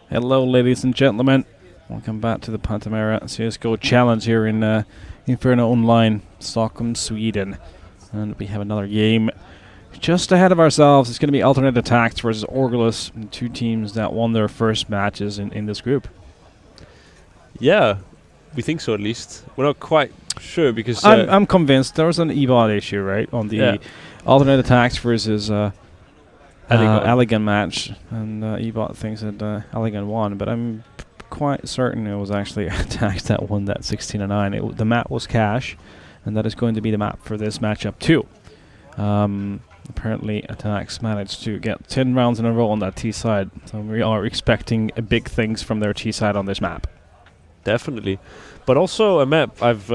Hello, ladies and gentlemen. Welcome back to the Pantamera CSGO Challenge here in Inferno Online, Stockholm, Sweden. And we have another game just ahead of ourselves. It's going to be aTTaX versus Orgless, two teams that won their first matches in this group. Yeah, we think so at least. We're not quite sure because... I'm convinced there was an eBot issue, right? On the aTTaX versus Elegant match. And eBot thinks that Elegant won, but I'm quite certain it was actually aTTaX that won that 16-9. The map was Cash, and that is going to be the map for this matchup too. Apparently aTTaX managed to get 10 rounds in a row on that T side, so we are expecting big things from their T side on this map. Definitely, but also a map I've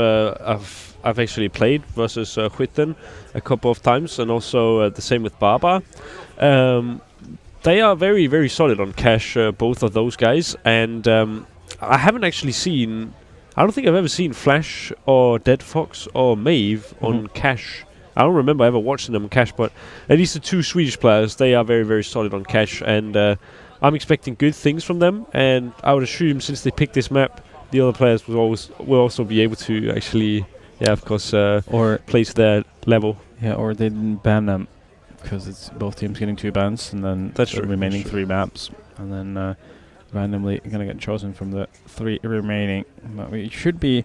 actually played versus Huitten a couple of times, and also the same with Baba. They are very, very solid on Cash, both of those guys, and I haven't actually seen. I don't think I've ever seen Flash or Dead Fox or Maeve on Cash. I don't remember ever watching them on Cash, but at least the two Swedish players, they are very, very solid on Cash, and I'm expecting good things from them. And I would assume since they picked this map, the other players will also be able to actually, of course, or play to their level. Yeah, or they didn't ban them because it's both teams getting 2 bans, and then the remaining 3 maps, and then randomly gonna get chosen from the 3 remaining. But we should be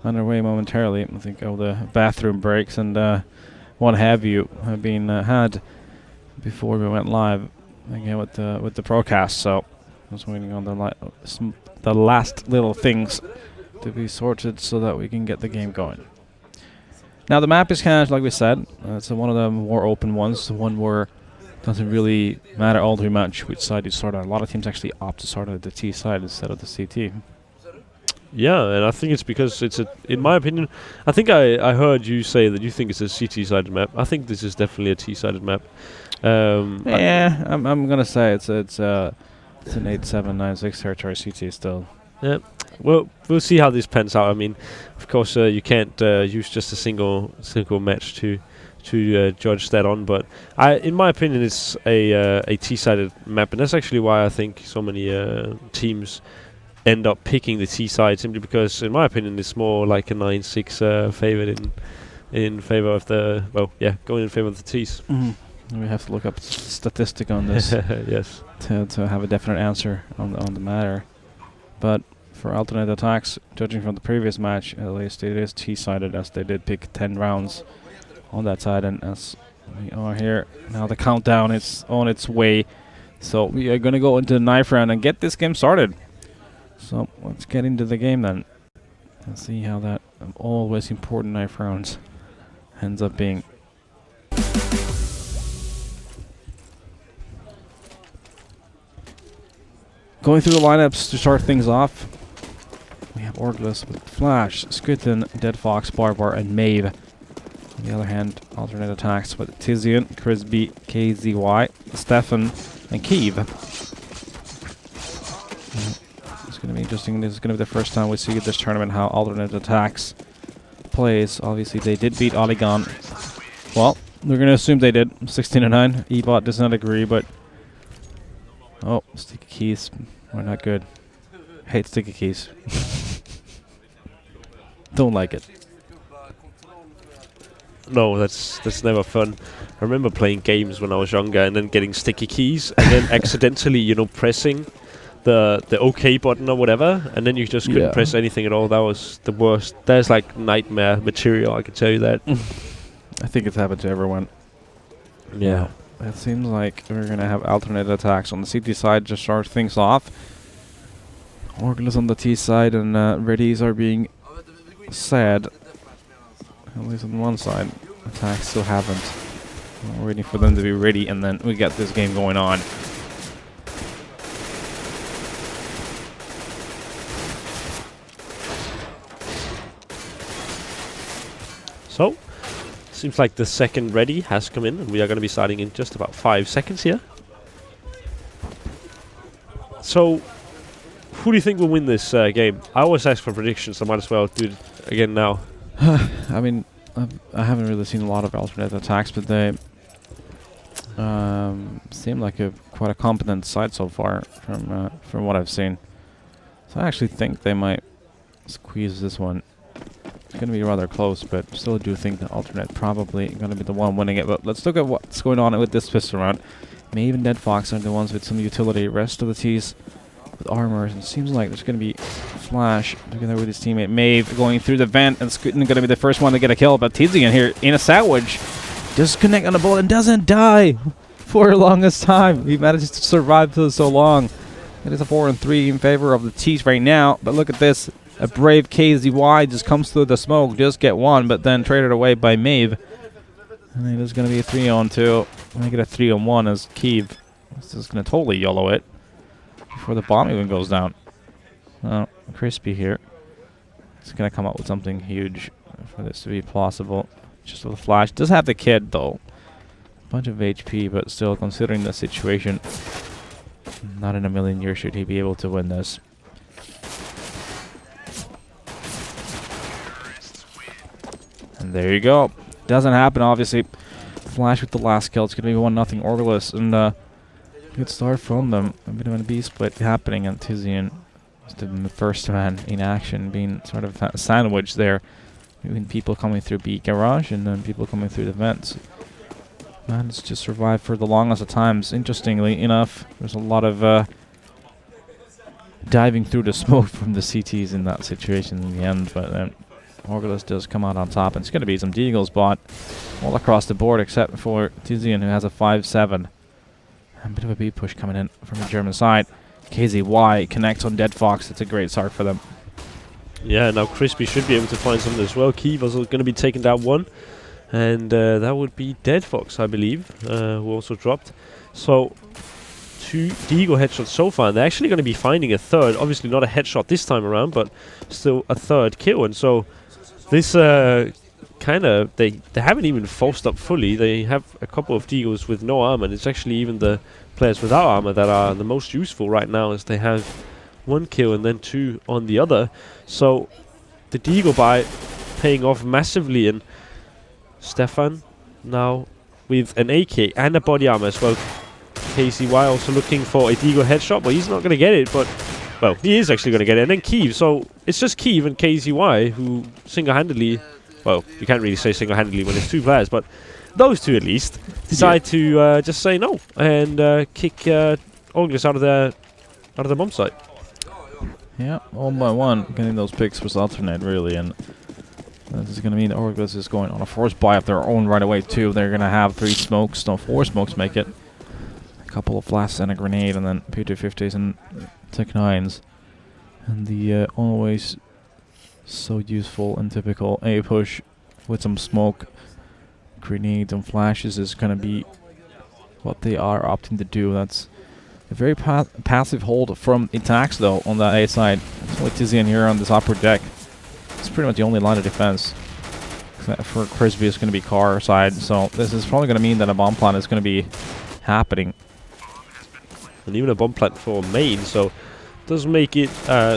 underway momentarily. I think all the bathroom breaks and what have you have been had before we went live again with the broadcast. So I was waiting on the last little things to be sorted so that we can get the game going. Now the map is Cash, like we said. It's one of the more open ones, the one where it doesn't really matter all too much which side you start on. A lot of teams actually opt to start at the T side instead of the CT. Yeah, and I think it's because it's in my opinion, I think I heard you say that you think it's a CT-sided map. I think this is definitely a T-sided map. Yeah, I'm gonna say it's an 8-7-9-6 territory CT still. Yeah, well, we'll see how this pans out. I mean, of course, you can't use just a single match to judge that on, but in my opinion, it's a T-sided map, and that's actually why I think so many teams end up picking the T side, simply because, in my opinion, it's more like a 9-6 favorite in favor of the going in favor of the T's. We have to look up statistic on this. Yes, to have a definite answer on the matter. But for aTTaX, judging from the previous match, at least it is T-sided, as they did pick 10 rounds on that side, and as we are here now, the countdown is on its way. So we are going to go into the knife round and get this game started. So let's get into the game then. Let's see how that always important knife rounds ends up being. Going through the lineups to start things off, we have Orgless with Flash, Squitten, Dead Fox, Barbar, and Maeve. On the other hand, aTTaX with Tizian, Crisby, KZY, Stefan, and Kiev. It's going to be interesting. This is going to be the first time we see this tournament how aTTaX plays. Obviously, they did beat Oligon. Well, we're going to assume they did. 16-9. eBot does not agree, but... Oh, sticky keys. We're not good. Hate sticky keys. Don't like it. No, that's never fun. I remember playing games when I was younger and then getting sticky keys and then accidentally, pressing the OK button or whatever, and then you just couldn't press anything at all. That was the worst. That's like nightmare material, I can tell you that. I think it's happened to everyone. Yeah. It seems like we're going to have aTTaX on the CT side to start things off. Orgless on the T side, and readies are being said. At least on one side. aTTaX still haven't. We're waiting for them to be ready, and then we get this game going on. So, seems like the second ready has come in, and we are going to be starting in just about 5 seconds here. So, who do you think will win this game? I always ask for predictions, so I might as well do it again now. I mean, I haven't really seen a lot of aTTaX, but Seemed like quite a competent side so far from what I've seen. So I actually think they might squeeze this one. It's going to be rather close, but still do think the alternate probably going to be the one winning it. But let's look at what's going on with this pistol round. Maeve and Dead Fox are the ones with some utility. Rest of the T's with armors. And it seems like there's going to be Flash together with his teammate Maeve going through the vent, and Scootin' going to be the first one to get a kill. But Tizian here in a sandwich, disconnect on the bullet and doesn't die for the longest time. He manages to survive for so long. It is a 4-3 in favor of the T's right now. But look at this. A brave KZY just comes through the smoke, just get one, but then traded away by Maeve. And it is going to be a 3-on-2. Make it a 3-on-1 as Kiev is just going to totally YOLO it before the bomb even goes down. Oh, Crispy here. It's going to come up with something huge for this to be possible. Just with a flash. Does have the kid, though. Bunch of HP, but still, considering the situation, not in a million years should he be able to win this. And there you go. Doesn't happen, obviously. Flash with the last kill. It's going to be 1-0 Orgless. And good start from them. A bit of a B split happening. And Tizian is the first man in action, being sort of sandwiched there between people coming through B garage and then people coming through the vents. Managed to survive for the longest of times. Interestingly enough, there's a lot of diving through the smoke from the CTs in that situation in the end. But Orgless does come out on top, and it's going to be some Deagles bought all across the board except for Tizian, who has a 5-7. A bit of a B push coming in from the German side. KZY connects on Dead Fox. It's a great start for them. Yeah, now Crispy should be able to find something as well. Kiev is going to be taking down one, and that would be Dead Fox, I believe, who also dropped. So 2 Deagle headshots so far, and they're actually going to be finding a third. Obviously not a headshot this time around, but still a third kill. And so this kind of, they haven't even forced up fully. They have a couple of Deagles with no armor, and it's actually even the players without armor that are the most useful right now, as they have 1 kill and then 2 on the other. So the Deagle buy paying off massively, and Stefan now with an AK and a body armor as well. KCY also looking for a Deagle headshot, but he's not going to get it, but well, he is actually going to get it. And then Kiev, so it's just Kiev and KZY who single-handedly, well, you can't really say single-handedly when it's 2 players, but those 2 at least decide to just say no and kick Orgless out of the bomb site. Yeah, 1-by-1, getting those picks was alternate really, and this is going to mean Orgless is going on a forced buy of their own right away too. They're going to have 3 smokes, no 4 smokes make it. A couple of flasks and a grenade, and then P250s and Tech-9s. And the always so useful and typical A push with some smoke, grenades and flashes is going to be what they are opting to do. That's a very passive hold from aTTaX though on that A side. It's only Tizian here on this upper deck. It's pretty much the only line of defense. For Crispy, it's going to be car side, so this is probably going to mean that a bomb plant is going to be happening. And even a bomb plant for main, so does make it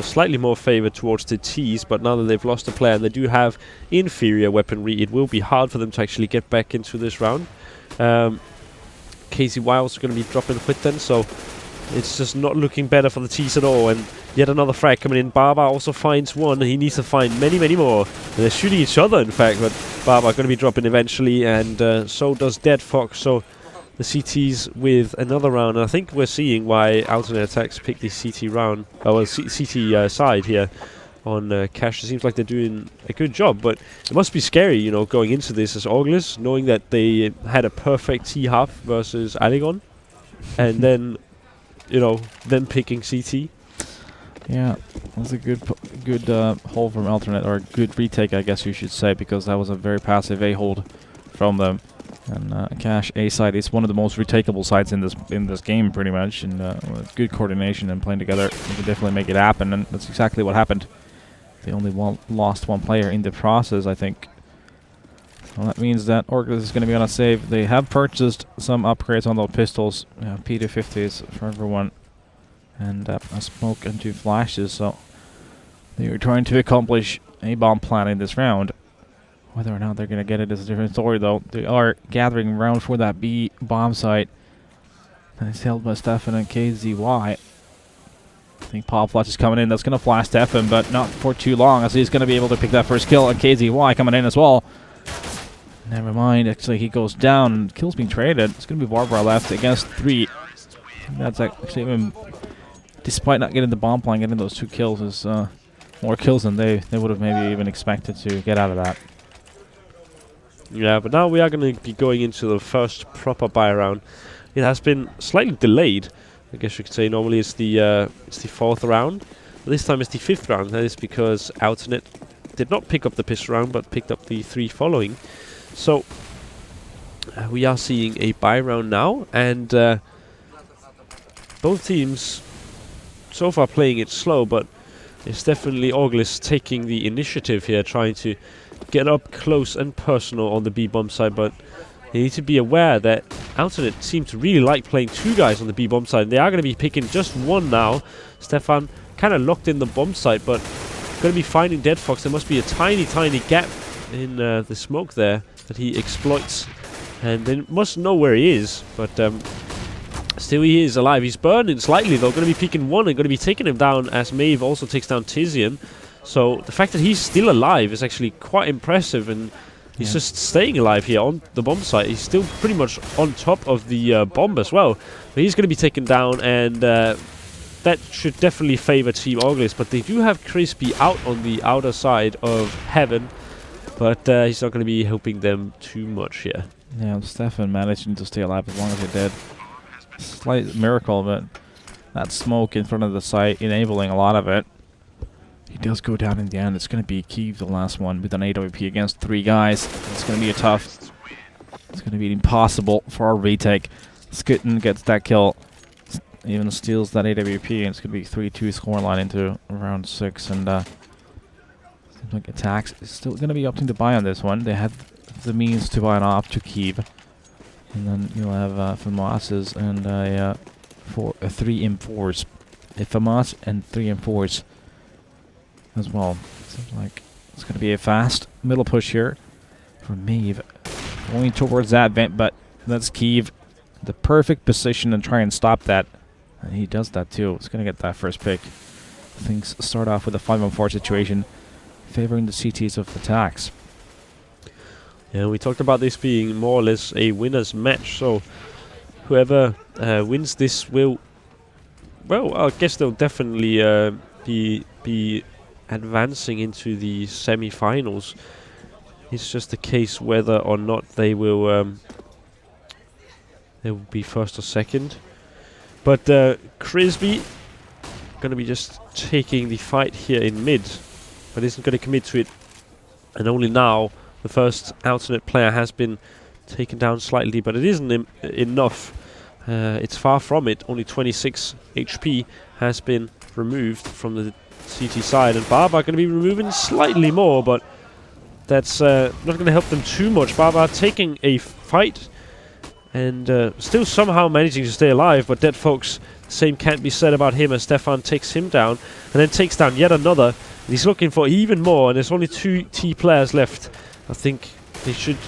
slightly more favored towards the T's, but now that they've lost a player and they do have inferior weaponry, it will be hard for them to actually get back into this round. KZY also going to be dropping quit then, so it's just not looking better for the T's at all. And yet another frag coming in. Baba also finds one, and he needs to find many, many more. And they're shooting each other, in fact, but Baba going to be dropping eventually, and so does Dead Fox. So the CTs with another round. And I think we're seeing why aTTaX picked the CT round, CT side here on Cash. It seems like they're doing a good job, but it must be scary, you know, going into this as Orgless, knowing that they had a perfect T half versus Aligon, and then, you know, them picking CT. Yeah, that's a good hold from alternate, or a good retake, I guess you should say, because that was a very passive A hold from them. And Cash A side is one of the most retakeable sides in this game, pretty much. And with good coordination and playing together, you can definitely make it happen. And that's exactly what happened. They only lost 1 player in the process, I think. Well, that means that Orgless is going to be on a save. They have purchased some upgrades on those pistols. P250s for everyone. And a smoke and 2 flashes. So they were trying to accomplish a bomb plan in this round. Whether or not they're going to get it is a different story, though. They are gathering around for that B bomb site. And it's held by Stefan and KZY. I think Pop Flash is coming in. That's going to flash Stefan, but not for too long, as he's going to be able to pick that first kill. And KZY coming in as well. Never mind. Actually, he goes down. Kills being traded. It's going to be Barbara left against 3. That's actually even, despite not getting the bomb plan, getting those 2 kills is more kills than they would have maybe even expected to get out of that. Yeah, but now we are going to be going into the first proper buy round. It has been slightly delayed, I guess you could say. Normally it's the 4th round, but this time it's the 5th round. That is because aTTaX did not pick up the pistol round, but picked up the 3 following. So we are seeing a buy round now, and both teams so far playing it slow, but it's definitely Orgless taking the initiative here, trying to get up close and personal on the B bomb side. But you need to be aware that aTTaX seem to really like playing 2 guys on the B bomb side. They are going to be picking just 1 now. Stefan kind of locked in the bomb site, but going to be finding Dead Fox. There must be a tiny gap in the smoke there that he exploits, and they must know where he is. But still, he is alive. He's burning slightly though. Going to be peeking 1 and going to be taking him down, as Maeve also takes down Tizian. So the fact that he's still alive is actually quite impressive, and he's just staying alive here on the bomb site. He's still pretty much on top of the bomb as well. But he's going to be taken down, and that should definitely favor Team Orgless. But they do have Crispy out on the outer side of Heaven, but he's not going to be helping them too much here. Yeah, Stefan managing to stay alive as long as he did. Slight miracle, but that smoke in front of the site enabling a lot of it. He does go down in the end. It's going to be Kiev, the last one, with an AWP against 3 guys. It's going to be a tough. It's going to be impossible for our retake. Skitten gets that kill. Even steals that AWP, and it's going to be 3-2 scoreline into round 6. And seems like aTTaX is still going to be opting to buy on this one. They had the means to buy an op to Kiev. And then you'll have FAMAS's and 3 M4s. A FAMAS and 3 M4s. As well. Seems like it's going to be a fast middle push here for Maeve. Going towards that vent, but that's Kiev. The perfect position and try and stop that. And he does that too. It's going to get that first pick. Things start off with a 5-on-4 situation, favoring the CTs of aTTaX. Yeah, we talked about this being more or less a winner's match, so whoever wins this will, well, I guess they'll definitely be advancing into the semi-finals. It's just a case whether or not they will be first or second. But Crispy gonna be just taking the fight here in mid, but isn't gonna commit to it. And only now the first aTTaX player has been taken down slightly, but it isn't enough. It's far from it. Only 26 HP has been removed from the CT side, and Barbar going to be removing slightly more, but that's not going to help them too much. Barbar taking a fight and still somehow managing to stay alive, but Dead Folks, same can't be said about him, as Stefan takes him down and then takes down yet another. He's looking for even more, and there's only 2 T players left. I think they should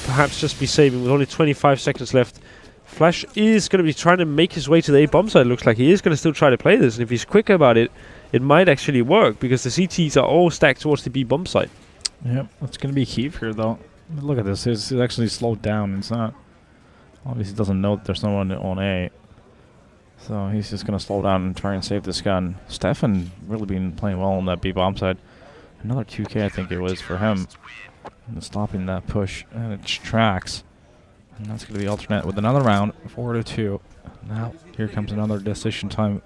perhaps just be saving with only 25 seconds left. Flash is going to be trying to make his way to the A bomb side. Looks like he is going to still try to play this, and if he's quick about it, it might actually work, because the CTs are all stacked towards the B bomb site. Yep, it's going to be Kiev here, though. Look at this. It's actually slowed down. It's not. Obviously, doesn't know that there's someone on A. So he's just going to slow down and try and save this gun. Stefan really been playing well on that B bomb side. Another 2K, I think it was, for him. And stopping that push. And it tracks. And that's going to be alternate with another round. 4-2. Now, here comes another decision time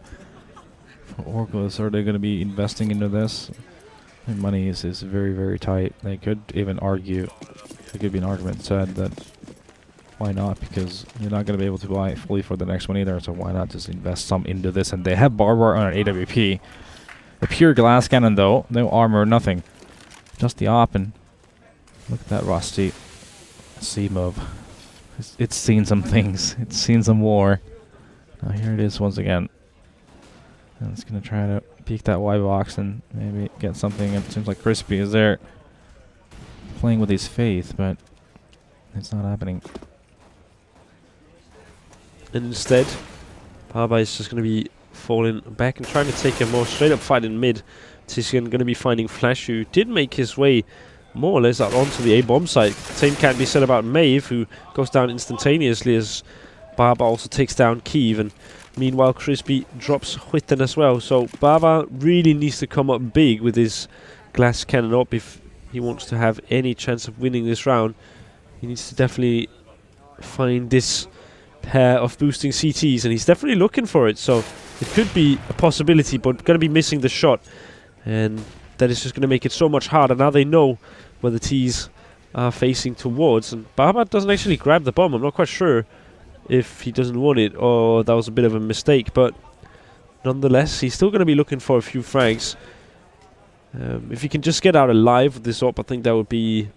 for Orgless. Are they going to be investing into this? The money is very, very tight. They could even argue, there could be an argument said that why not, because you're not going to be able to buy fully for the next one either, so why not just invest some into this? And they have Barbar on an AWP. A pure glass cannon though, no armor, nothing. Just the op, and look at that rusty C move. It's seen some things. It's seen some war. Now here it is once again. And it's going to try to peek that Y box and maybe get something. It seems like Crispy is there. playing with his faith, but it's not happening. And instead, Barbar is just going to be falling back and trying to take a more straight up fight in mid. Tizian going to be finding Flash, who did make his way more or less out onto the A-bomb site. Same can be said about Maeve, who goes down instantaneously as Barbar also takes down Kiev. And meanwhile, Crispy drops Huiten as well. So Barbar really needs to come up big with his glass cannon up if he wants to have any chance of winning this round. He needs to definitely find this pair of boosting CTs, and he's definitely looking for it. So it could be a possibility, but going to be missing the shot. And that is just going to make it so much harder. Now they know where the T's are facing towards. And Barbar doesn't actually grab the bomb. I'm not quite sure if he doesn't want it or that was a bit of a mistake. But nonetheless, he's still going to be looking for a few frags. If he can just get out alive with this op, I think that would be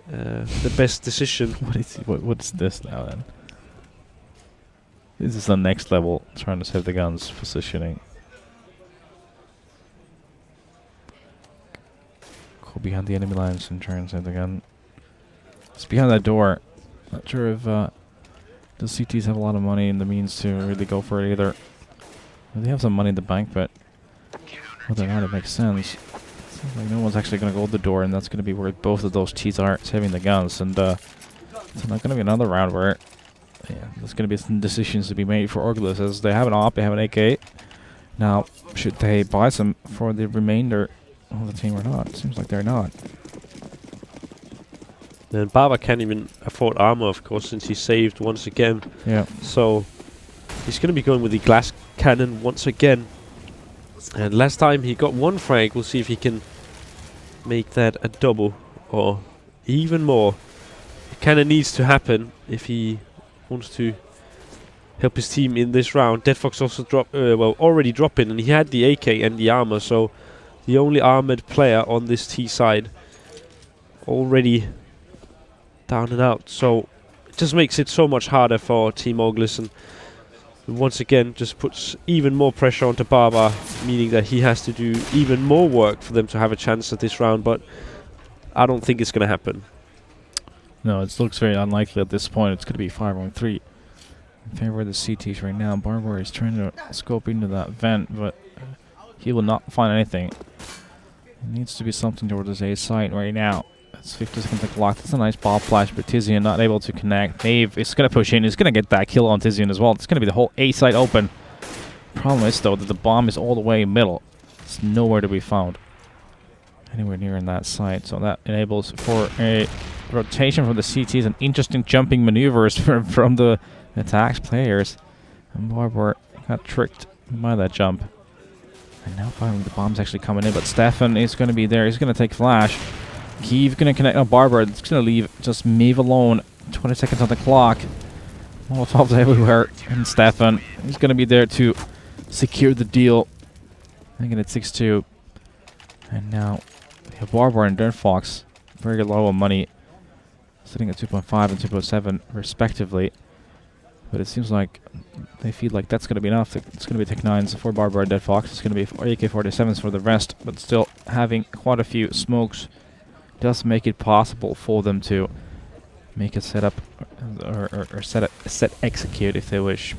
the best decision. What's this now then? This is the next level, trying to save the gun's positioning. Go behind the enemy lines and try and save the gun. It's behind that door. Not sure if the CTs have a lot of money and the means to really go for it either. Well, they have some money in the bank, but whether or not it makes sense. Seems like no one's actually going to go to the door, and that's going to be where both of those T's are, saving the guns. And it's not going to be another round where there's going to be some decisions to be made for Orgless, as they have an AWP, they have an AK. Now, should they buy some for the remainder of the team or not? Seems like they're not. And Barbar can't even afford armor, of course, since he saved once again. Yeah. So he's going to be going with the glass cannon once again. And last time he got one frag. We'll see if he can make that a double or even more. It kind of needs to happen if he wants to help his team in this round. Deadfox also already dropping, and he had the AK and the armor, so the only armored player on this T side already down and out. So it just makes it so much harder for Team Orgless, and once again just puts even more pressure onto Barbar, meaning that he has to do even more work for them to have a chance at this round, but I don't think it's going to happen. No, it looks very unlikely at this point. It's going to be 5-on-3 in favor of the CTs right now. Barbar is trying to scope into that vent, but he will not find anything. It needs to be something towards his A site right now. It's 50 seconds to clock. That's a nice ball flash, but Tizian not able to connect. Maeve is going to push in. He's going to get that kill on Tizian as well. It's going to be the whole A site open. Problem is, though, that the bomb is all the way middle. It's nowhere to be found anywhere near in that site. So that enables for a rotation from the CTs and interesting jumping maneuvers from the aTTaX players. And Barbar got tricked by that jump. And now finally the bomb's actually coming in, but Stefan is going to be there. He's going to take flash. Kiev going to connect on Barbar. It's going to leave just Maeve alone. 20 seconds on the clock. Molotovs everywhere. And Stefan is going to be there to secure the deal. Making it 6-2. And now we have Barbar and Dirtfox. Very low on money. Sitting at 2.5 and 2.7 respectively. But it seems like they feel like that's going to be enough. It's going to be Tech 9s for Barbar and Deadfox. It's going to be AK-47s for the rest. But still, having quite a few smokes does make it possible for them to make a setup or set execute if they wish.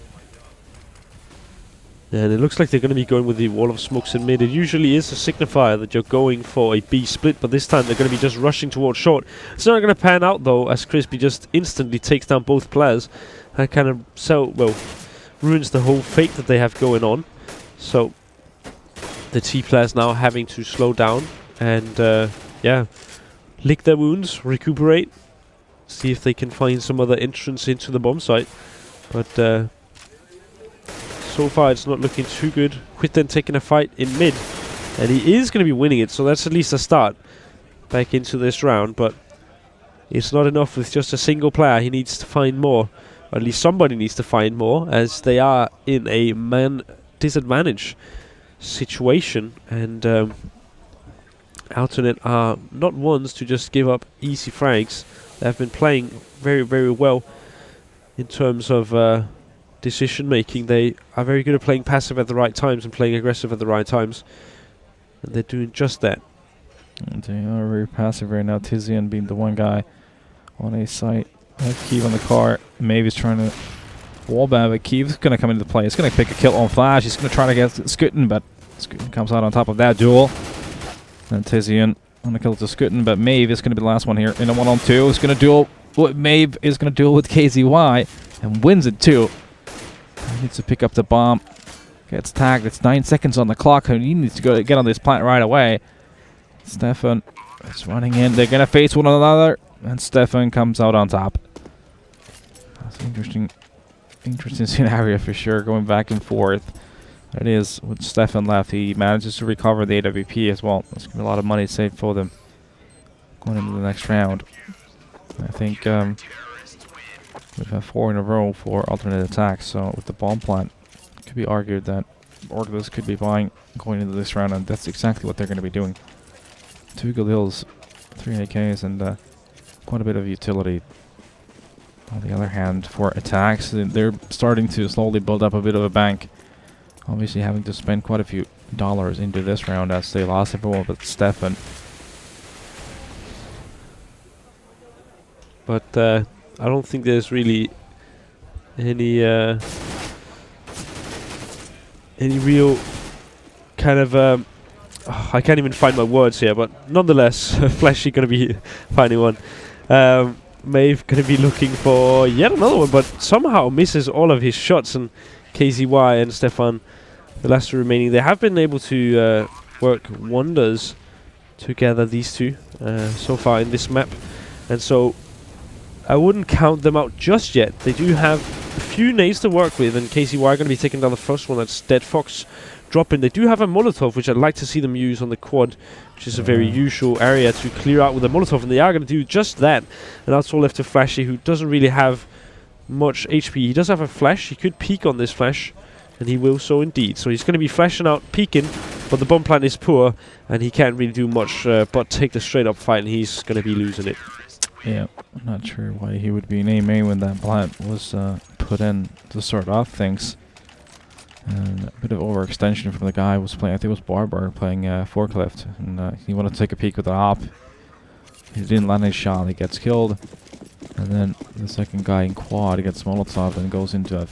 And it looks like they're going to be going with the wall of smokes in mid. It usually is a signifier that you're going for a B split, but this time they're going to be just rushing towards short. It's not going to pan out though, as Crispy just instantly takes down both players. That kind of ruins the whole fake that they have going on. So the T players now having to slow down and lick their wounds, recuperate, see if they can find some other entrance into the bomb site. But so far it's not looking too good. Huiten taking a fight in mid, and he is going to be winning it, so that's at least a start back into this round. But it's not enough with just a single player. He needs to find more, or at least somebody needs to find more, as they are in a man disadvantage situation, and Alternate are not ones to just give up easy frags. They have been playing very, very well in terms of decision making. They are very good at playing passive at the right times and playing aggressive at the right times, and they're doing just that. And they are very passive right now. Tizian being the one guy on a site. Keeve on the car. Maeve is trying to wallbang, but Keeve's going to come into play. He's going to pick a kill on Flash. He's going to try to get Scooten, but Scooten comes out on top of that duel. And Tizian on the kill to Scooten, but Maeve is going to be the last one here in a 1-on-2. He's going to duel. Maeve is going to duel with KZY and wins it too. He needs to pick up the bomb. Gets tagged. It's 9 seconds on the clock. He needs to go get on this plant right away. Stefan is running in. They're going to face one another. And Stefan comes out on top. That's an interesting scenario for sure, going back and forth. It is with Stefan left. He manages to recover the AWP as well. There's going to be a lot of money saved for them going into the next round. I think we've had 4 in a row for alternate attacks. So with the bomb plant, it could be argued that Orgless could be buying going into this round, and that's exactly what they're going to be doing. 2 Galils, 3 AKs, and quite a bit of utility. On the other hand, for attacks, they're starting to slowly build up a bit of a bank. Obviously having to spend quite a few dollars into this round as they lost everyone but Stefan. But I don't think there's really any real kind of I can't even find my words here, but nonetheless, Flashy gonna be finding one. Maeve gonna be looking for yet another one, but somehow misses all of his shots, and KZY and Stefan, the last 2 remaining, they have been able to work wonders together, these two, so far in this map. And so I wouldn't count them out just yet. They do have a few nades to work with, and KZY are going to be taking down the first one. That's Dead Fox dropping. They do have a Molotov, which I'd like to see them use on the quad, which is a very usual area to clear out with a Molotov, and they are going to do just that. And that's all left to Flashy, who doesn't really have much HP. He does have a flash. He could peek on this flash, and he will so indeed. So he's going to be flashing out, peeking, but the bomb plant is poor, and he can't really do much but take the straight up fight, and he's going to be losing it. Yeah, I'm not sure why he would be in A-main when that plant was put in to start off things. And a bit of overextension from the guy who was playing, I think it was Barber, playing Forklift. And he wanted to take a peek with the op. He didn't land his shot, he gets killed. And then the second guy in quad gets Molotov and goes into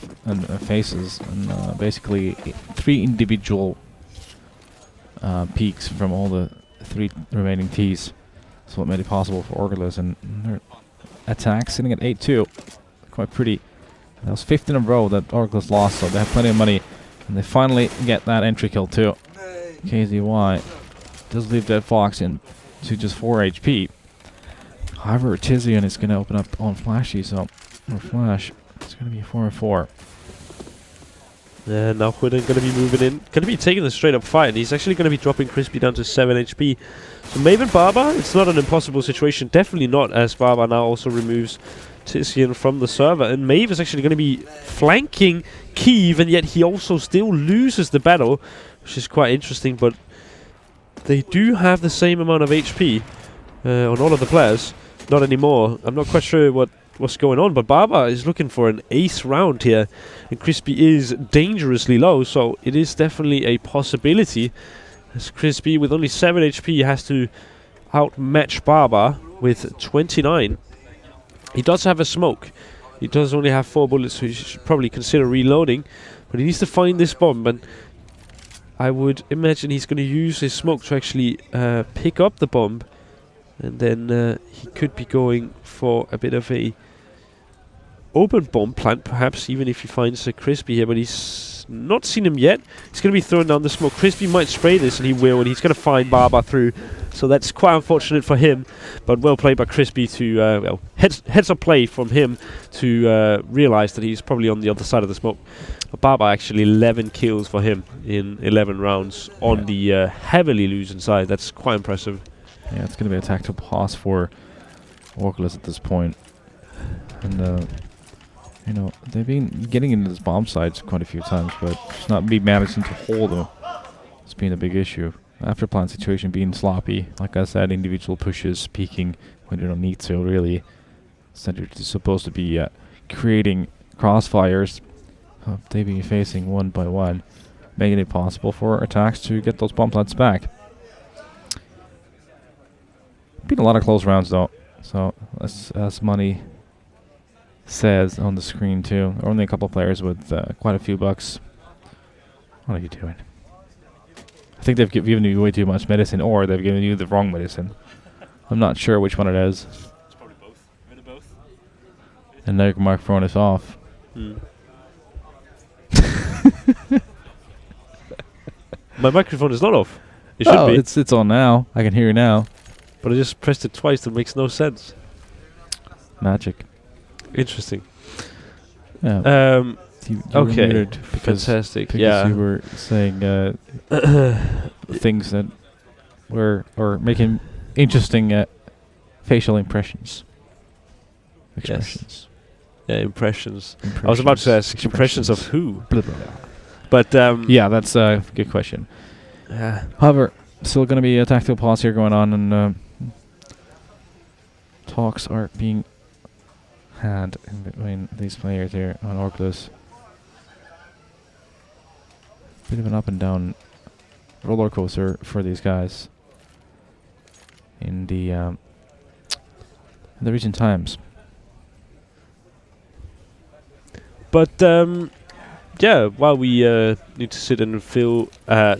faces. And basically 3 individual peaks from all the 3 remaining Ts. So what made it possible for Orgless, and their attack sitting at 8-2. Quite pretty. That was 15 in a row that Orgless lost, so they have plenty of money. And they finally get that entry kill too. KZY does leave Dead Fox in to just 4 HP. However, Tizian is going to open up on Flashy, so for Flash, it's going to be 4-4. Yeah, now Huiden going to be moving in. Going to be taking the straight up fight, and he's actually going to be dropping Crispy down to 7 HP. So Maeve and Barber, it's not an impossible situation. Definitely not, as Barber now also removes Tizian from the server. And Maeve is actually going to be flanking Keeve, and yet he also still loses the battle, which is quite interesting. But they do have the same amount of HP on all of the players. Not anymore. I'm not quite sure what's going on, but Barber is looking for an ace round here, and Crispy is dangerously low, so it is definitely a possibility, as Crispy with only 7 HP has to outmatch Barber with 29. He does have a smoke. He does only have 4 bullets, so he should probably consider reloading, but he needs to find this bomb, and I would imagine he's going to use his smoke to actually pick up the bomb, and then he could be going for a bit of a open bomb plant, perhaps, even if he finds a Crispy here, but he's not seen him yet. He's going to be throwing down the smoke. Crispy might spray this, and he will, and he's going to find Barber through. So that's quite unfortunate for him, but well played by Crispy to, well, heads up play from him to realize that he's probably on the other side of the smoke. But Barber actually 11 kills for him in 11 rounds on the heavily losing side. That's quite impressive. Yeah, it's going to be a tactical pause for Orgless at this point. And, you know, they've been getting into this bomb sites quite a few times, but just not be managing to hold them. It's been a big issue. After plant situation being sloppy, like I said, individual pushes, peeking when you don't need to, really. They're supposed to be creating crossfires. They've been facing one by one, making it possible for attacks to get those bomb plants back. Been a lot of close rounds though. So as money says on the screen too. Only a couple players with quite a few bucks. What are you doing? I think they've given you way too much medicine, or they've given you the wrong medicine. I'm not sure which one it is. It's probably both. A bit of both. And now your microphone is off. My microphone is not off. It should be. It's on now. I can hear you now. But I just pressed it twice. That makes no sense. Magic. Interesting. Yeah. You okay. Fantastic. Because you were saying things that were making interesting facial impressions. Expressions. Yes. Yeah, impressions. I was about to ask impressions of who? Blah, blah, blah. But yeah, that's a good question. However, still going to be a tactical pause here going on, and talks are being had in between these players here on Orgless. Bit of an up and down roller coaster for these guys in the recent times. But yeah, while we need to sit and fill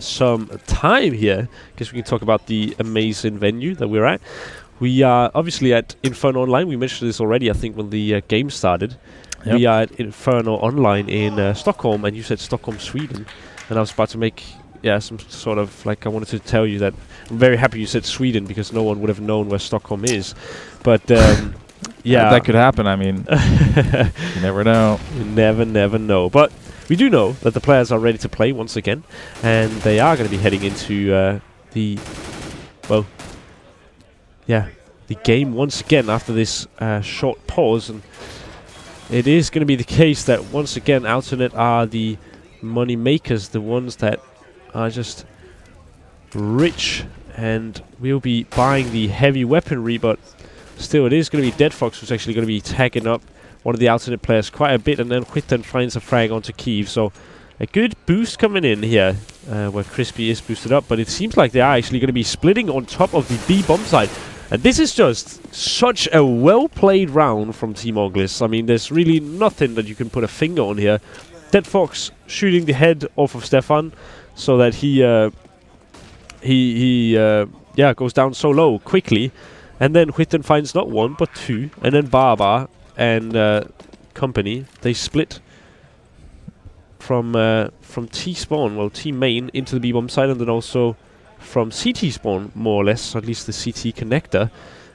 some time here, because we can talk about the amazing venue that we're at. We are obviously at Inferno Online. We mentioned this already, I think, when the game started. Yep. We are at Inferno Online in Stockholm, and you said Stockholm, Sweden. And I was about to make, some sort of, like, I wanted to tell you that I'm very happy you said Sweden, because no one would have known where Stockholm is. But, yeah. That could happen, I mean. You never know. You never know. But we do know that the players are ready to play once again, and they are going to be heading into the game once again after this short pause. And it is going to be the case that once again aTTaX are the money makers, the ones that are just rich and will be buying the heavy weaponry. But still, it is going to be deadFox who's actually going to be tagging up one of the aTTaX players quite a bit, and then Whitten finds a frag onto Kiev. So a good boost coming in here where Crispy is boosted up, but it seems like they are actually going to be splitting on top of the B bomb side. And this is just such a well-played round from Team Orgless. I mean, there's really nothing that you can put a finger on here. deadFox shooting the head off of Stefan so that he goes down so low quickly. And then Whitten finds not one, but two. And then Barbar and company, they split from T-spawn, well, T-main, into the B-bomb side, and then also from CT spawn, more or less, or at least the CT connector,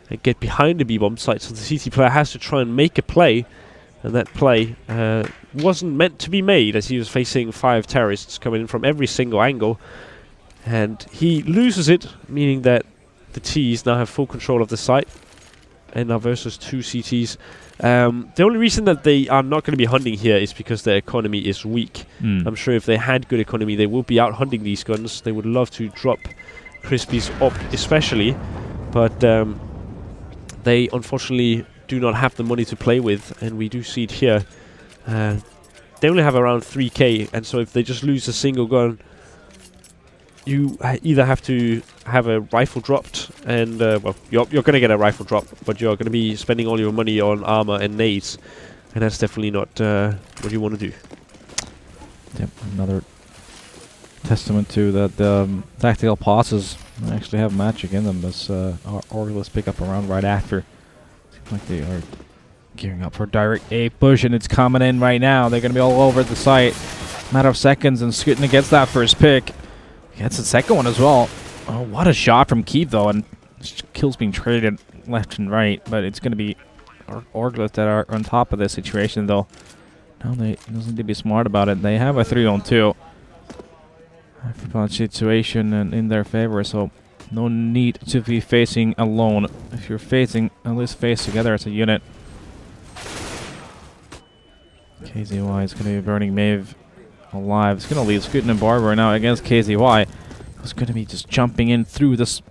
and get behind the B-bomb site. So the CT player has to try and make a play, and that play wasn't meant to be made, as he was facing 5 terrorists coming in from every single angle. And he loses it, meaning that the Ts now have full control of the site, and now versus 2 CTs. The only reason that they are not going to be hunting here is because their economy is weak. I'm sure if they had good economy, they would be out hunting these guns. They would love to drop Crispy's op especially, but they unfortunately do not have the money to play with, and we do see it here. They only have around 3k, and so if they just lose a single gun, you either have to have a rifle dropped, and well, you're going to get a rifle drop, but you're going to be spending all your money on armor and nades, and that's definitely not what you want to do. Yep, another testament to that tactical pauses actually have magic in them, as Orgless pick up around right after. Seems like they are gearing up for direct A push, and it's coming in right now. They're going to be all over the site. Matter of seconds, and Skutna gets that first pick. Gets the second one as well. Oh, what a shot from Keith, though, and kills being traded left and right. But it's going to be Orgless that are on top of this situation, though. No, they doesn't need to be smart about it. They have a 3-on-2 situation in their favor, so no need to be facing alone. If you're facing, at least face together as a unit. KZY is going to be burning Maeve alive. It's going to leave Skutna and Barber now against KZY. Who's going to be just jumping in through this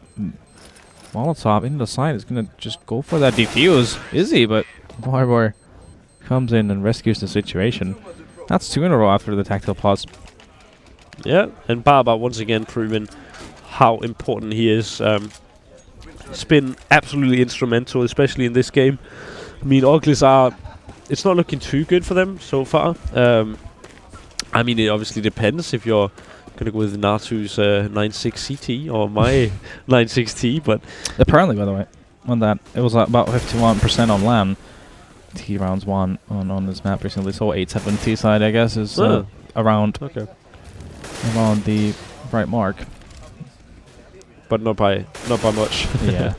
Molotov into the side. Is going to just go for that defuse. Is he? But Barber comes in and rescues the situation. That's 2 in a row after the tactical pause. Yeah, and Barber once again proving how important he is. has been absolutely instrumental, especially in this game. I mean, Orgless it's not looking too good for them so far. I mean, it obviously depends if you're going to go with Natu's 9.6 CT or my 9.6T, but... Apparently, by the way, on that, it was about 51% on LAN. T rounds won on this map recently, so 8.7 side, I guess, is around the right mark. But not by much. Yeah.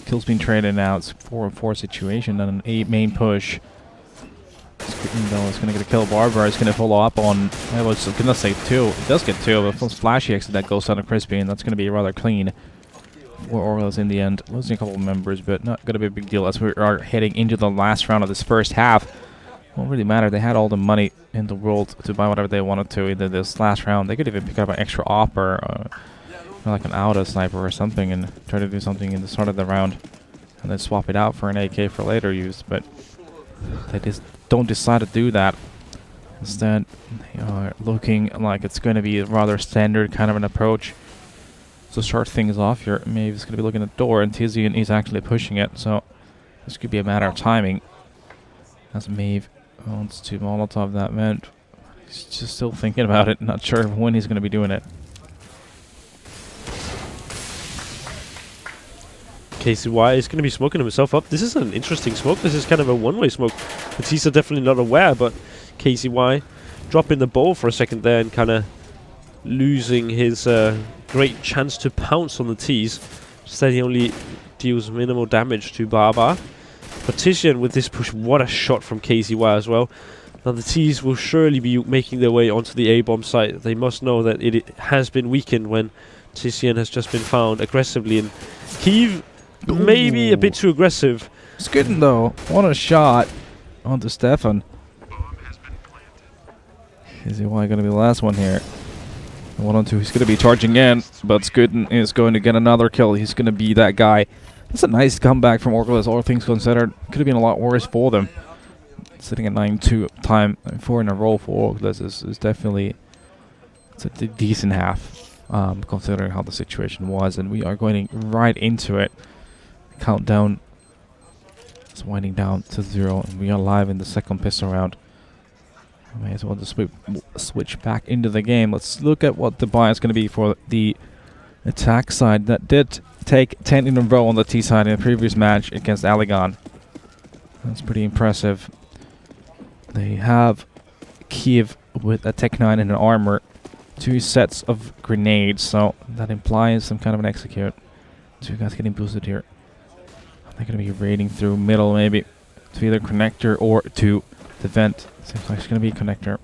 Kills being traded now. It's 4-4 situation and an 8 main push. Though it's gonna get a kill. Barbara is gonna follow up on. I was gonna say 2. It does get 2, but plus flashy exit that goes down to Crispy, and that's gonna be rather clean for Orgless in the end. Losing a couple of members, but not gonna be a big deal as we are heading into the last round of this first half. Won't really matter. They had all the money in the world to buy whatever they wanted to in this last round. They could even pick up an extra op or like an auto sniper or something and try to do something in the start of the round, and then swap it out for an AK for later use. But they just don't decide to do that. Instead, they are looking like it's going to be a rather standard kind of an approach. So start things off here. Maybe it's going to be looking at the door, and Tizian is actually pushing it. So this could be a matter of timing. As Maeve wants to Molotov that vent. He's just still thinking about it. Not sure when he's going to be doing it. KCY is going to be smoking himself up. This is an interesting smoke. This is kind of a one-way smoke. The T's are definitely not aware, but KCY dropping the ball for a second there and kind of losing his great chance to pounce on the T's. Instead, he only deals minimal damage to Barbar. But Tizian with this push, what a shot from KCY as well. Now the T's will surely be making their way onto the A-bomb site. They must know that it has been weakened when Tizian has just been found aggressively. And Kiev, maybe a bit too aggressive. Skidden though, what a shot onto Stefan. Is he going to be the last one here? 1-on-2, he's going to be charging in, but Skidden is going to get another kill. He's going to be that guy. That's a nice comeback from Orgless, all things considered. Could have been a lot worse for them. Sitting at 9-2 time, 4 in a row for Orgless is definitely a decent half, considering how the situation was. And we are going right into it. Countdown is winding down to 0, and we are live in the second pistol round. I may as well just switch back into the game. Let's look at what the buy is going to be for the attack side that did take 10 in a row on the T side in the previous match against Aligon. That's pretty impressive. They have Kiev with a Tech 9 and an armor, 2 sets of grenades, so that implies some kind of an execute. 2 guys getting boosted here. They're going to be raiding through middle maybe to either connector or to the vent. Seems like it's going to be a connector.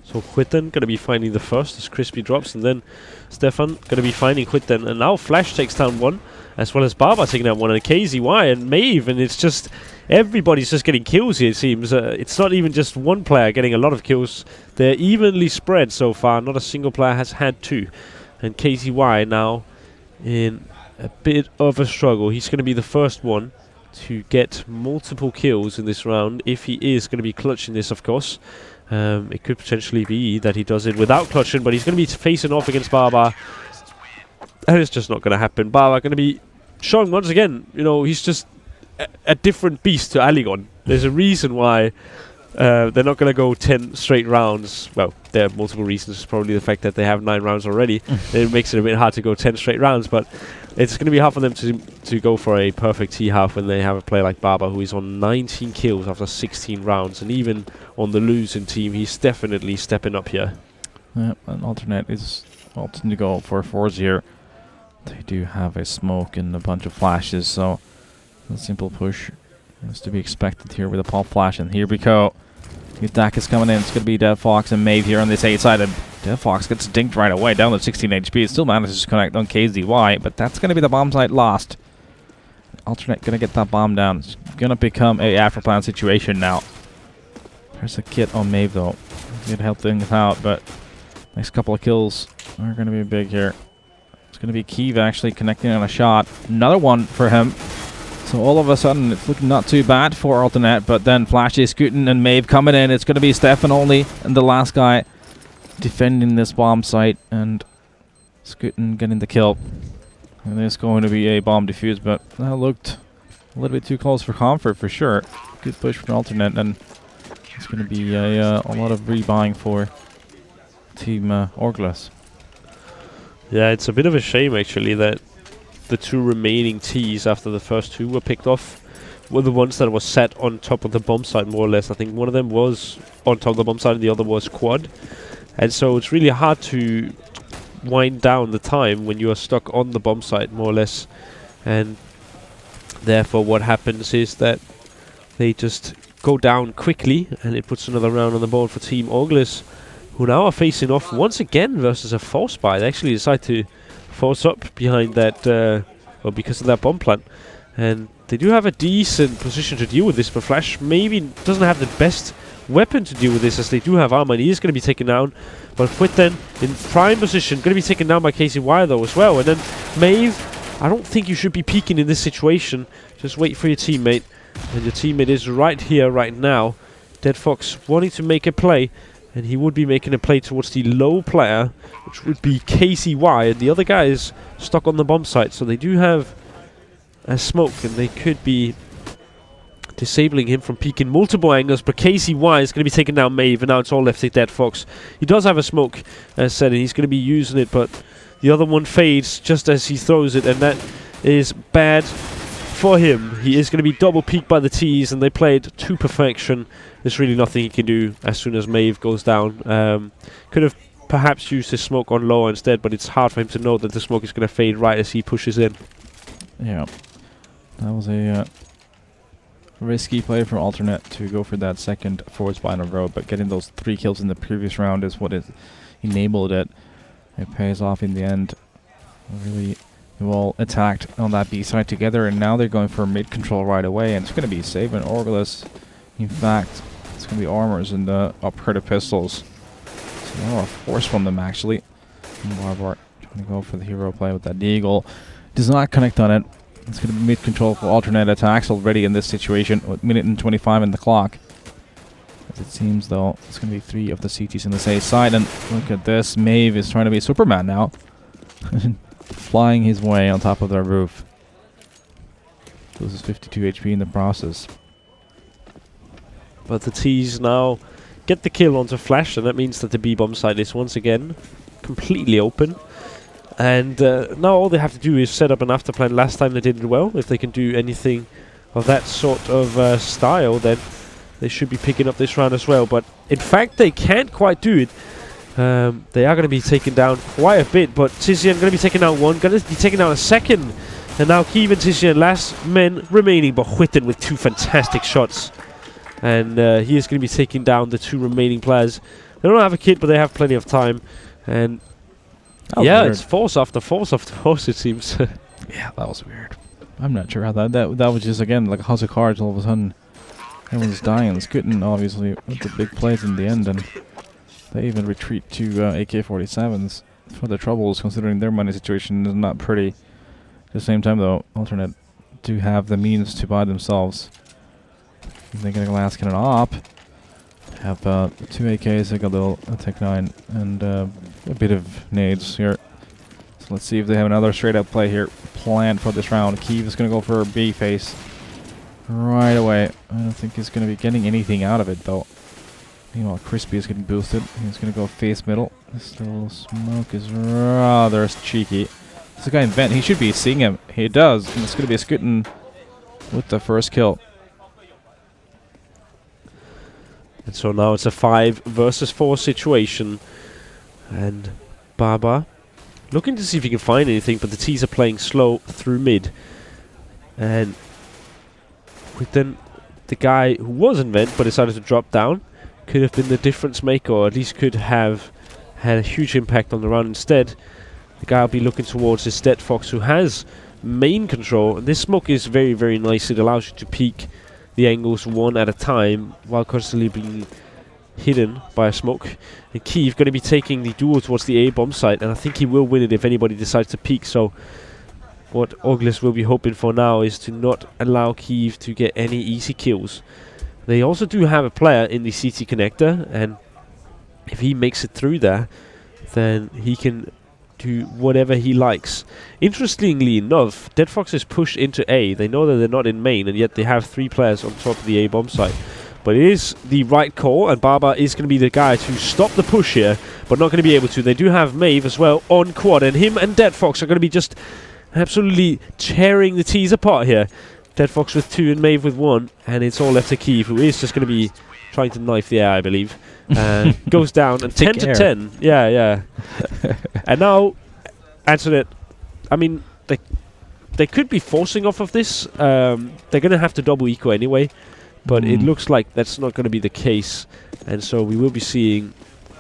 So Huiten going to be finding the first as Crispy drops, and then Stefan going to be finding Huiten. And now Flash takes down 1, as well as Barbar taking down 1, and KZY and Maeve, and it's just everybody's just getting kills here, it seems. It's not even just one player getting a lot of kills. They're evenly spread so far. Not a single player has had 2. And KZY now in a bit of a struggle. He's going to be the first one to get multiple kills in this round, if he is going to be clutching this, of course. It could potentially be that he does it without clutching, but he's going to be facing off against Barbar. And it's just not going to happen. Barbar going to be showing once again, you know, he's just a different beast to Aligon. There's a reason why they're not going to go 10 straight rounds. Well, there are multiple reasons. Probably the fact that they have 9 rounds already. It makes it a bit hard to go 10 straight rounds, but it's going to be hard for them to go for a perfect T-half when they have a player like Barbar, who is on 19 kills after 16 rounds. And even on the losing team, he's definitely stepping up here. Yeah, and Alternate is opting to go for 4s here. They do have a smoke and a bunch of flashes, so a simple push is to be expected here with a pop flash. And here we go. The attack is coming in. It's going to be Dead Fox and Maeve here on this A side. And Dead Fox gets dinked right away, down to 16 HP. It still manages to connect on KZY, but that's going to be the bomb site lost. Alternate going to get that bomb down. It's going to become a Afroplan situation now. There's a kit on Maeve, though. He's going to help things out, but next couple of kills are going to be big here. It's going to be Kiev actually connecting on a shot. Another one for him. So all of a sudden, it's looking not too bad for Alternate, but then Flashy, Scootin, and Maeve coming in. It's going to be Stefan only, and the last guy defending this bomb site. And Scootin getting the kill. And there's going to be a bomb defuse, but that looked a little bit too close for comfort for sure. Good push for alternate, and it's going to be a lot of rebuying for Team Orgless. Yeah, it's a bit of a shame actually that the two remaining Ts after the first two were picked off were the ones that were sat on top of the bomb site, more or less. I think one of them was on top of the bomb site and the other was quad. And so it's really hard to wind down the time when you are stuck on the bomb site, more or less. And therefore what happens is that they just go down quickly, and it puts another round on the board for Team Orgless, who now are facing off once again versus a force buy. They actually decide to force up behind that, well, because of that bomb plant. And they do have a decent position to deal with this, but Flash maybe doesn't have the best weapon to deal with this, as they do have armor, and he is going to be taken down. But Quitten in prime position, going to be taken down by KCY though as well. And then Maeve, I don't think you should be peeking in this situation. Just wait for your teammate, and your teammate is right here, right now. Dead Fox wanting to make a play, and he would be making a play towards the low player, which would be KCY, and the other guy is stuck on the bomb site, so they do have a smoke, and they could be disabling him from peeking multiple angles. But KCY is going to be taking down Maeve, and now it's all left to Dead Fox. He does have a smoke, as said, and he's going to be using it, but the other one fades just as he throws it, and that is bad for him. He is going to be double peeked by the T's, and they played to perfection. There's really nothing he can do as soon as Maeve goes down. Could have perhaps used his smoke on lower instead, but it's hard for him to know that the smoke is going to fade right as he pushes in. Yeah, that was a risky play for alternate to go for that second forward spy in a row, but getting those 3 kills in the previous round is what enabled it. It pays off in the end. Really, they all attacked on that B side together, and now they're going for mid control right away, and it's going to be saving Orgless. In fact, it's going to be armors and upgraded pistols. So a lot of force from them actually. And Barbar trying to go for the hero play with that deagle. Does not connect on it. It's going to be mid control for alternate aTTaX already in this situation with minute and 25 in the clock. As it seems though, it's going to be 3 of the CTs in the safe side, and look at this. Maeve is trying to be Superman now. Flying his way on top of their roof. Loses 52 HP in the process. But the T's now get the kill onto Flash, and that means that the B-bomb site is once again completely open. And now all they have to do is set up an afterplan. Last time they did it well. If they can do anything of that sort of style, then they should be picking up this round as well. But in fact, they can't quite do it. They are going to be taken down quite a bit, but Tizian going to be taken down one, going to be taken down a second. And now Keeve and Tizian, last men remaining, but Whitten with 2 fantastic shots. And he is going to be taking down the 2 remaining players. They don't have a kit, but they have plenty of time. And yeah, weird. It's force after force after force, it seems. Yeah, that was weird. I'm not sure how that was just, again, like a house of cards all of a sudden. Everyone's dying. Scootin, obviously, with the big plays in the end, and they even retreat to AK-47s for the troubles, considering their money situation is not pretty. At the same time, though, alternate do have the means to buy themselves. They're getting a last cannon op. Have 2 AKs, like a little Tech 9, and a bit of nades here. So let's see if they have another straight up play here planned for this round. Keeve is going to go for a B face right away. I don't think he's going to be getting anything out of it, though. Meanwhile, Crispy is getting boosted. He's going to go face middle. This little smoke is rather cheeky. This guy in vent, he should be seeing him. He does. And it's going to be a Scootin with the first kill. And so now it's a 5 versus 4 situation. And Baba looking to see if he can find anything, but the T's are playing slow through mid. And with then the guy who was in vent but decided to drop down could have been the difference maker, or at least could have had a huge impact on the round. Instead, the guy will be looking towards his Dead Fox, who has main control. And this smoke is very, very nice. It allows you to peek the angles one at a time while constantly being hidden by a smoke. And Keeve going to be taking the duel towards the A bomb site, and I think he will win it if anybody decides to peek. So what Orgless will be hoping for now is to not allow Keeve to get any easy kills. They also do have a player in the CT connector, and if he makes it through there, then he can do whatever he likes. Interestingly enough, Dead Fox is pushed into A. They know that they're not in main, and yet they have 3 players on top of the A bomb site. But it is the right call, and Barbar is going to be the guy to stop the push here, but not going to be able to. They do have Maeve as well on quad, and him and Dead Fox are going to be just absolutely tearing the T's apart here. Dead Fox with 2 and Maeve with 1, and it's all left to Keeve, who is just going to be trying to knife the air, I believe. Goes down, and 10 to 10. Yeah, yeah. And now, Antoinette, I mean, they could be forcing off of this. They're going to have to double eco anyway. But it looks like that's not going to be the case. And so we will be seeing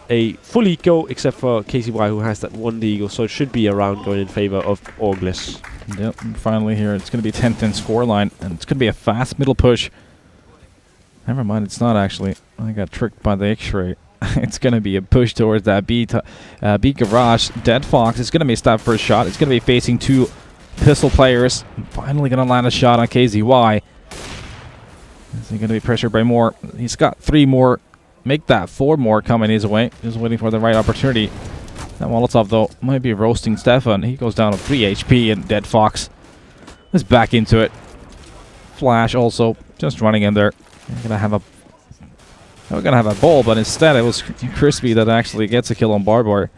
a full eco, except for KCY, who has that 1 eagle. So it should be a round going in favor of Orgless. Yep, finally here. It's going to be 10-10 scoreline, and it's going to be a fast middle push. Never mind, it's not actually. I got tricked by the X-ray. It's going to be a push towards that B garage. Dead Fox is going to miss that first shot. It's going to be facing 2 pistol players. Finally going to land a shot on KZY. Is he going to be pressured by more? He's got 3 more. Make that 4 more coming his way. Just waiting for the right opportunity. That Molotov, though, might be roasting Stefan. He goes down to 3 HP, and Dead Fox is back into it. Flash also just running in there. We're gonna have a ball, but instead it was Crispy that actually gets a kill on Barbar.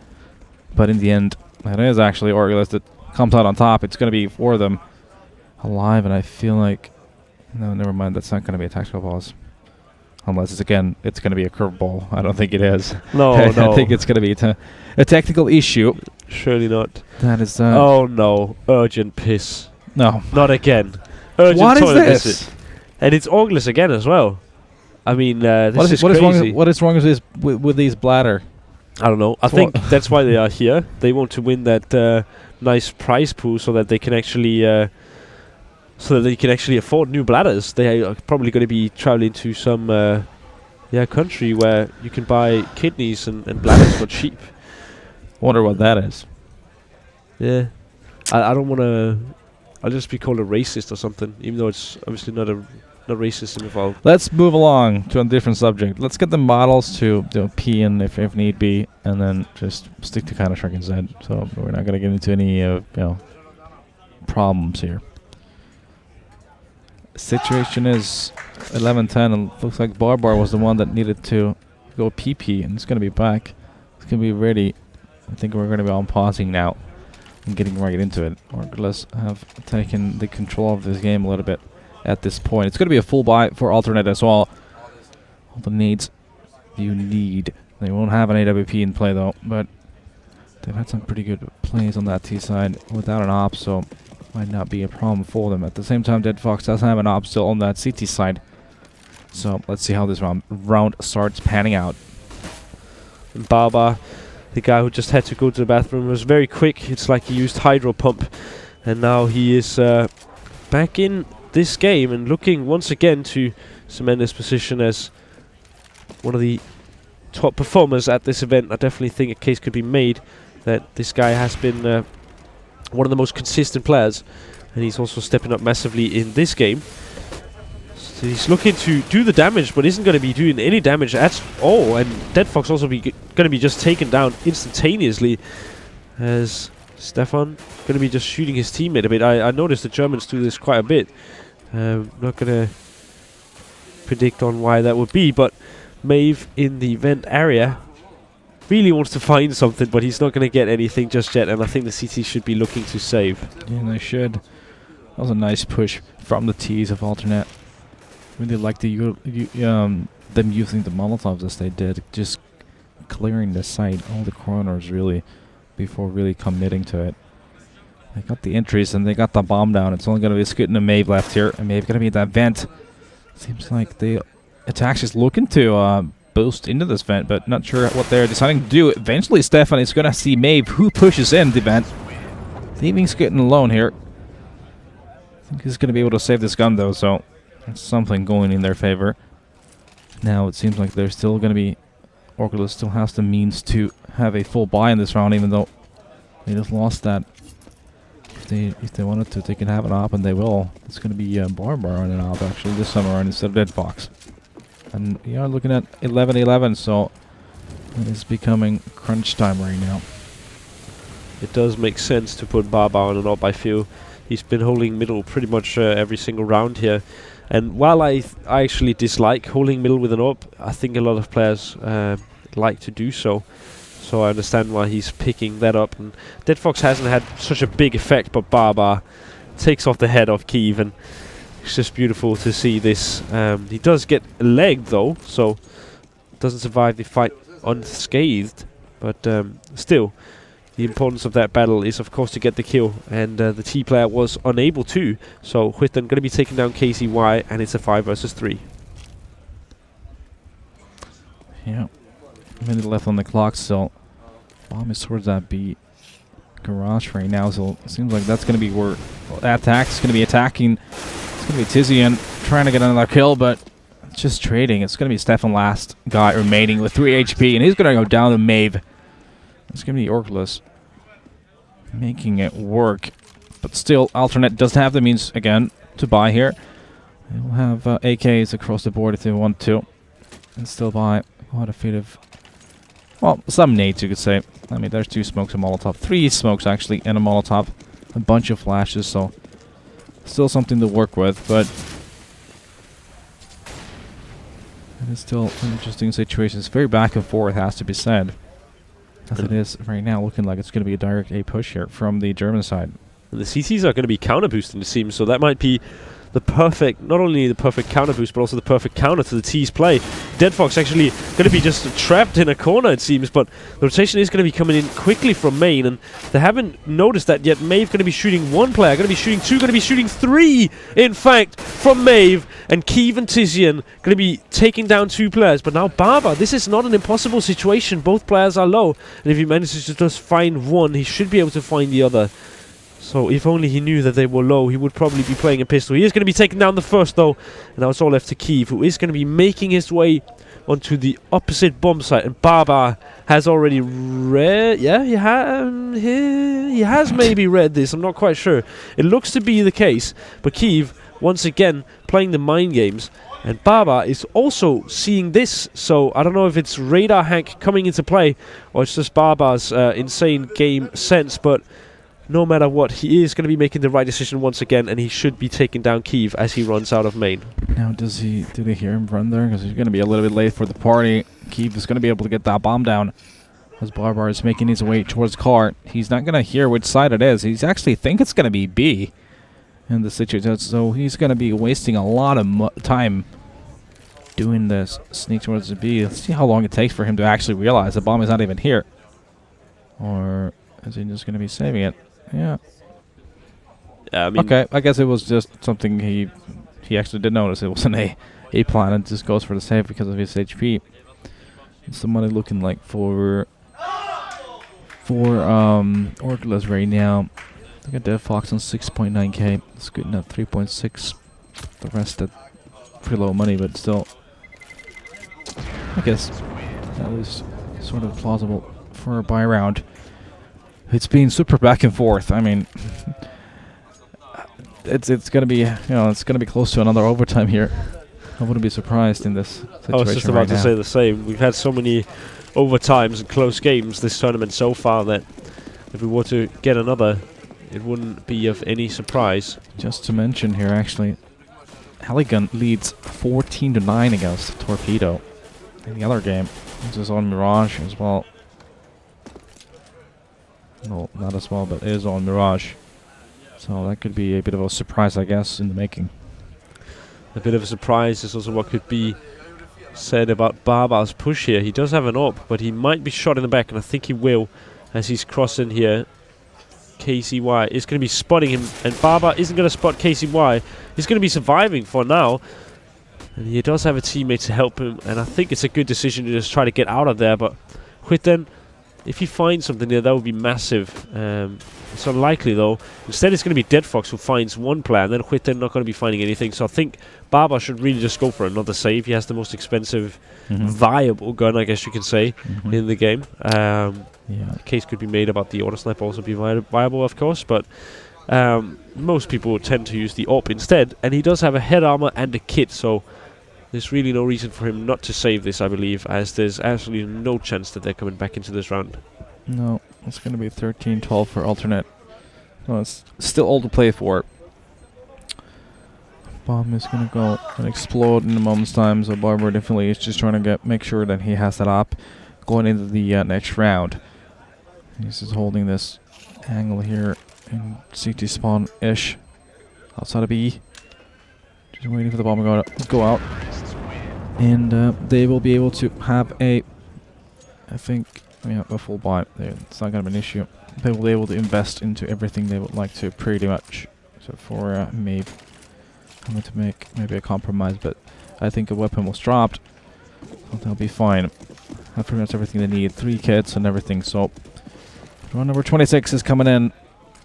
But in the end, it is actually Orgless that comes out on top. It's going to be 4 of them alive, and I feel like... No, never mind. That's not going to be a tactical pause. Unless it's going to be a curveball. I don't think it is. No, I no. think it's going to be a technical issue. Surely not. That is... oh, no. Urgent piss. No. Not again. Urgent what toilet is this? visit. And it's Orgless again as well. I mean, this is crazy. What is wrong with this with these bladder? I don't know. I think that's why they are here. They want to win that nice prize pool so that they can actually afford new bladders. They are probably going to be traveling to some country where you can buy kidneys and bladders for cheap. Wonder what that is. Yeah, I don't want to. I'll just be called a racist or something, even though it's obviously not racism involved. Let's move along to a different subject. Let's get the models to P in if need be, and then just stick to Counter-Strike instead. So we're not going to get into any problems here. Situation is 11-10, and looks like Barbar was the one that needed to go PP, and it's going to be back. It's going to be ready. I think we're going to be on pausing now and getting right into it. Orgless have taken the control of this game a little bit at this point. It's going to be a full buy for alternate as well. All the needs you need. They won't have an AWP in play though, but they've had some pretty good plays on that T side without an op, so might not be a problem for them. At the same time, Dead Fox does have an op still on that CT side. So let's see how this round starts panning out. And Baba, the guy who just had to go to the bathroom, was very quick. It's like he used hydro pump, and now he is back in this game and looking once again to cement his position as one of the top performers at this event. I definitely think a case could be made that this guy has been one of the most consistent players, and he's also stepping up massively in this game. So he's looking to do the damage, but isn't going to be doing any damage at all. And Dead Fox also going to be just taken down instantaneously, as Stefan going to be just shooting his teammate a bit. I noticed the Germans do this quite a bit. Not going to predict on why that would be, but Maeve in the vent area really wants to find something, but he's not going to get anything just yet, and I think the CT should be looking to save. Yeah, they should. That was a nice push from the T's of alternate. Really like them using the Molotovs as they did, just clearing the site, all the corners really, before really committing to it. They got the entries and they got the bomb down. It's only going to be Scoot and Maeve left here, and Maeve going to be at that vent. Seems like the aTTaX is looking to boost into this vent, but not sure what they're deciding to do. Eventually, Stefan is going to see Maeve, who pushes in the vent, leaving Scoot alone here. I think he's going to be able to save this gun, though, so that's something going in their favor. Now it seems like they're still going to be... Orgless still has the means to have a full buy in this round, even though they just lost that. If they wanted to, they can have an op, and they will. It's going to be Barbar on an op, actually, this summer round instead of Dead Fox. And we are looking at 11-11, so it is becoming crunch time right now. it does make sense to put Barbar on an op. I feel he's been holding middle pretty much every single round here. And while I actually dislike holding middle with an op, I think a lot of players like to do so. So I understand why he's picking that up. And Dead Fox hasn't had such a big effect, but Barbar takes off the head of Kiev, and it's just beautiful to see this. He does get a leg though, so doesn't survive the fight unscathed. But still, the importance of that battle is, of course, to get the kill, and the T player was unable to. So Huithen going to be taking down KCY, and it's a 5 versus 3. Yeah, a minute left on the clock, so bomb is towards that B garage right now. So it seems like that's going to be where aTTaX is going to be attacking. It's going to be Tizian trying to get another kill, but it's just trading. It's going to be Stefan, last guy remaining with 3 HP, and he's going to go down to Maeve. It's going to be Orgless making it work. But still, Alternate does have the means, again, to buy here. They'll have AKs across the board if they want to. And still buy quite a few of... Well, some nades, you could say. I mean, there's 2 smokes, a Molotov. 3 smokes, actually, and a Molotov. A bunch of flashes, so... Still something to work with, but... It is still an interesting situation. It's very back and forth, has to be said. As it is right now, looking like it's going to be a direct A push here from the German side. And the CTs are going to be counter boosting, it seems, so that might be the perfect, not only the perfect counter boost, but also the perfect counter to the T's play. Dead Fox actually going to be just trapped in a corner, it seems, but the rotation is going to be coming in quickly from main, and they haven't noticed that yet. Maeve going to be shooting 1 player, going to be shooting 2, going to be shooting 3, in fact, from Maeve, and Kiev and Tizian going to be taking down 2 players. But now Barbar, this is not an impossible situation. Both players are low, and if he manages to just find one, he should be able to find the other. So if only he knew that they were low, he would probably be playing a pistol. He is going to be taking down the first, though. And now it's all left to Kiev, who is going to be making his way onto the opposite bomb site. And Barbar has already read... Yeah, he has maybe read this. I'm not quite sure. It looks to be the case. But Kiev, once again, playing the mind games. And Barbar is also seeing this. So I don't know if it's radar hack coming into play, or it's just Barbar's insane game sense. But... no matter what, he is going to be making the right decision once again, and he should be taking down Kiev as he runs out of main. Now, do they hear him run there? Because he's going to be a little bit late for the party. Kiev is going to be able to get that bomb down as Barbar is making his way towards car. He's not going to hear which side it is. He's actually think it's going to be B in the situation, so he's going to be wasting a lot of time doing this sneak towards the B. Let's see how long it takes for him to actually realize the bomb is not even here. Or is he just going to be saving it? Yeah. I mean, okay, I guess it was just something he actually did notice. It was an A plan and just goes for the save because of his HP. And somebody looking like for Orgless right now. Look at Dead Fox on 6.9k. It's good enough, 3.6. The rest at pretty low money, but still, I guess that was sort of plausible for a buy round. It's been super back and forth. I mean, it's gonna be, it's gonna be close to another overtime here. I wouldn't be surprised in this situation. I was just about to say the same. We've had so many overtimes and close games this tournament so far that if we were to get another, it wouldn't be of any surprise. Just to mention here, actually, Halligan leads 14-9 against Torpedo in the other game. This is on Mirage as well. No, not as well, but it is on Mirage. So that could be a bit of a surprise, I guess, in the making. A bit of a surprise is also what could be said about Barbar's push here. He does have an AWP, but he might be shot in the back, and I think he will as he's crossing here. KCY is going to be spotting him, and Barbar isn't going to spot KCY. He's going to be surviving for now. And he does have a teammate to help him, and I think it's a good decision to just try to get out of there. But Huithen, if he finds something there, that would be massive. It's unlikely, though. Instead, it's going to be Dead Fox who finds 1 player, and then Huithen not going to be finding anything. So I think Barbar should really just go for another save. He has the most expensive, viable gun, I guess you can say, in the game. The case could be made about the auto sniper also be viable, of course, but most people tend to use the AWP instead. And he does have a head armor and a kit, so there's really no reason for him not to save this, I believe, as there's absolutely no chance that they're coming back into this round. No, It's going to be 13-12 for alternate. So it's still all to play for. Bomb is going to go and explode in a moment's time, so Barber definitely is just trying to make sure that he has that up going into the next round. He's just holding this angle here in CT spawn-ish outside of B. Just waiting for the bomb to go out. And they will be able to have a full buy. It's not going to be an issue. They will be able to invest into everything they would like to, pretty much. So for Maeve, I'm going to make maybe a compromise, but I think a weapon was dropped. So they'll be fine. Have pretty much everything they need. 3 kits and everything. So round number 26 is coming in.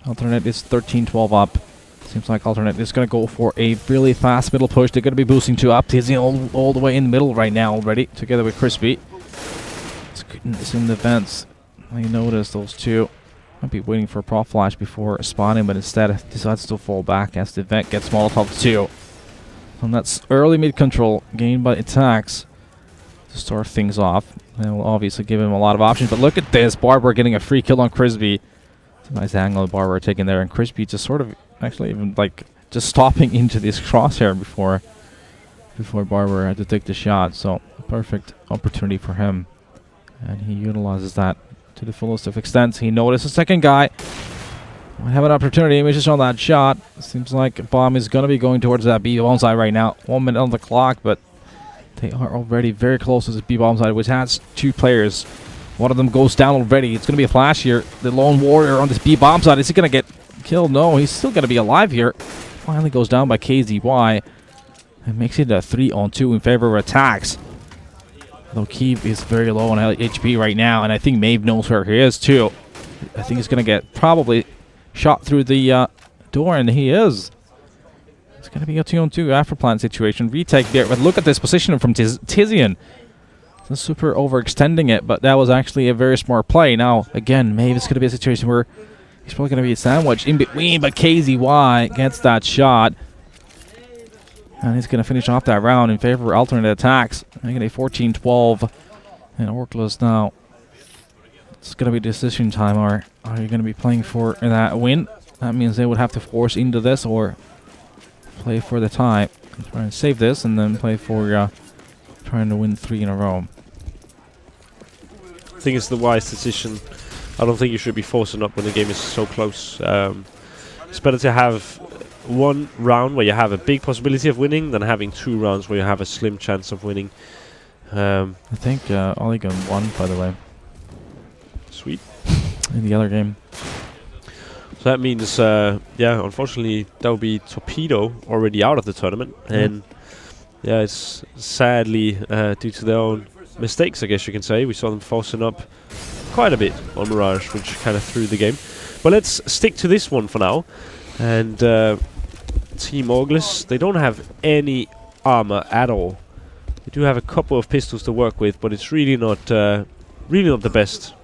Alternate is 13-12 up. Seems like Alternate is going to go for a really fast middle push. They're going to be boosting to up. He's all the way in the middle right now already, together with Crispy. It's in the vents. I noticed those two. Might be waiting for a prop flash before spawning, but instead decides to fall back as the vent gets Molotov 2. And that's early mid control gained by aTTaX to start things off. And will obviously give him a lot of options. But look at this. Barber getting a free kill on Crispy. It's a nice angle Barber taking there. And Crispy just sort of actually even like just stopping into this crosshair before Barber had to take the shot. So a perfect opportunity for him. And he utilizes that to the fullest of extent. He noticed a second guy. Might have an opportunity. Misses on that shot. Seems like bomb is going to be going towards that B bomb side right now. 1 minute on the clock, but they are already very close to this B bomb side, which has 2 players. One of them goes down already. It's going to be a flash here. The lone warrior on this B bomb side. Is he going to get killed? No, he's still going to be alive here. Finally goes down by KZY. And makes it a 3-on-2 in favor of aTTaX. Though Keeve is very low on HP right now, and I think Maeve knows where he is too. I think he's going to get probably shot through the door, and he is. It's going to be a 2-on-2 after plant situation. Retake there, but look at this position from Tizian. It's super overextending it, but that was actually a very smart play. Now, again, Maeve is going to be a situation where he's probably going to be sandwiched in between, but KZY gets that shot. And he's going to finish off that round in favor of alternate aTTaX. Making a 14-12. And Orgless now. It's going to be decision time. Or are you going to be playing for that win? That means they would have to force into this or play for the tie. Try and save this and then play for trying to win 3 in a row. I think it's the wise decision. I don't think you should be forcing up when the game is so close. It's better to have 1 round where you have a big possibility of winning than having 2 rounds where you have a slim chance of winning. I think Oligon won, by the way. Sweet. In the other game. So that means, yeah, unfortunately, that will be Torpedo already out of the tournament. And yeah, it's sadly due to their own mistakes, I guess you can say. We saw them forcing up quite a bit on Mirage, which kind of threw the game. But let's stick to this one for now. And Team Orgless, they don't have any armor at all. They do have a couple of pistols to work with, but it's really not the best.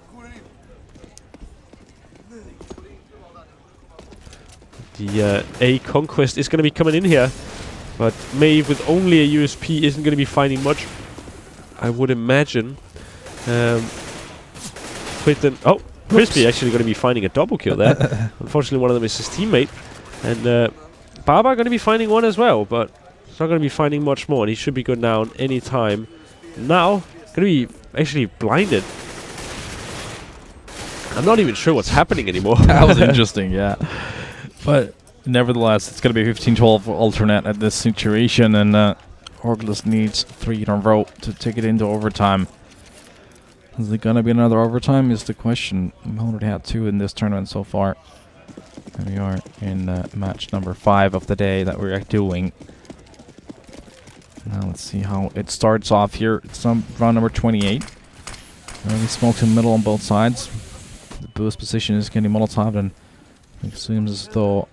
The A Conquest is going to be coming in here, but Maeve with only a USP isn't going to be finding much, I would imagine. Oh, Crispy actually going to be finding a double kill there. Unfortunately, one of them is his teammate. And Baba going to be finding one as well, but he's not going to be finding much more. And he should be good down any time. Now, going to be actually blinded. I'm not even sure what's happening anymore. That was interesting, yeah. But nevertheless, it's going to be 15-12 for alternate at this situation. And Orgless needs 3 in a row to take it into overtime. Is it going to be another overtime is the question. We already had 2 in this tournament so far. And we are in match number 5 of the day that we're doing. Now let's see how it starts off here. It's round number 28. Really smoked in the middle on both sides. The boost position is getting Molotov, and it seems as though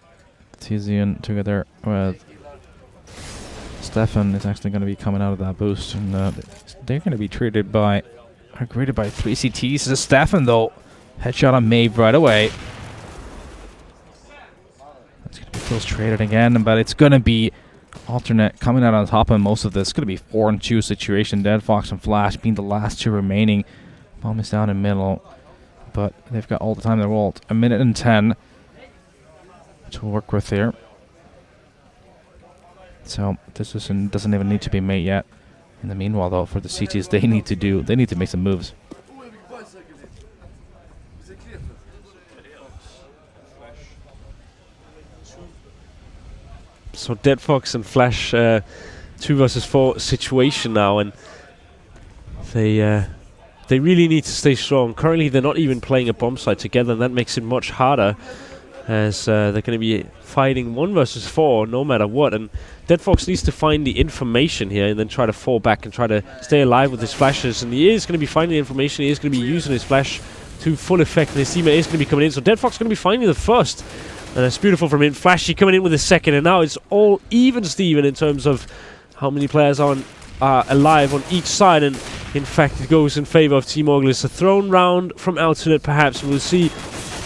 Tizian together with Stefan is actually going to be coming out of that boost. And they're going to be greeted by 3 CTs. This is Stefan though. Headshot on Maeve right away. It's going to be close traded again, but it's going to be alternate coming out on top of most of this. It's going to be 4-2 situation. Dead Fox and Flash being the last 2 remaining. Bomb is down in middle. but they've got all the time in the world. 1 minute and 10 to work with here. So this doesn't even need to be made yet. In the meanwhile, though, for the CTs, they need to make some moves. So Dead Fox and Flash 2 versus 4 situation now, and they really need to stay strong. Currently, they're not even playing a bomb site together, and that makes it much harder, as they're going to be fighting 1 versus 4 no matter what. And Dead Fox needs to find the information here and then try to fall back and try to stay alive with his flashes. And he is going to be finding the information. He is going to be using his flash to full effect, and his teammate is going to be coming in. So Dead Fox is going to be finding the first. And that's beautiful from him. Flashy coming in with the second, and now it's all even, Steven, in terms of how many players are alive on each side. And in fact, it goes in favor of Team Orgless. A thrown round from aTTaX, perhaps. We'll see